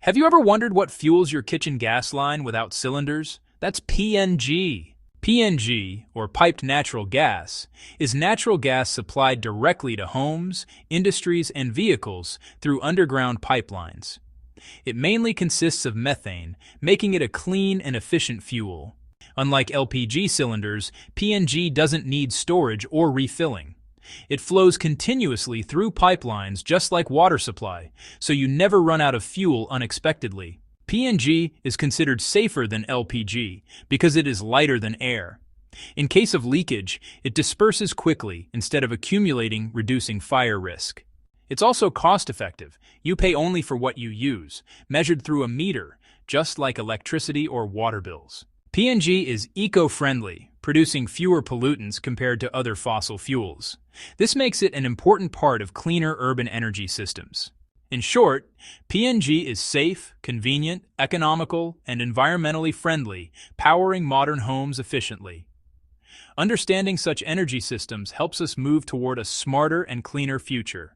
Have you ever wondered what fuels your kitchen gas line without cylinders? That's PNG. PNG, or piped natural gas, is natural gas supplied directly to homes, industries, and vehicles through underground pipelines. It mainly consists of methane, making it a clean and efficient fuel. Unlike LPG cylinders, PNG doesn't need storage or refilling. It flows continuously through pipelines just like water supply, so you never run out of fuel unexpectedly. PNG is considered safer than LPG because it is lighter than air. In case of leakage, it disperses quickly instead of accumulating, reducing fire risk. It's also cost-effective. You pay only for what you use, measured through a meter, just like electricity or water bills. PNG is eco-friendly, producing fewer pollutants compared to other fossil fuels. This makes it an important part of cleaner urban energy systems. In short, PNG is safe, convenient, economical, and environmentally friendly, powering modern homes efficiently. Understanding such energy systems helps us move toward a smarter and cleaner future.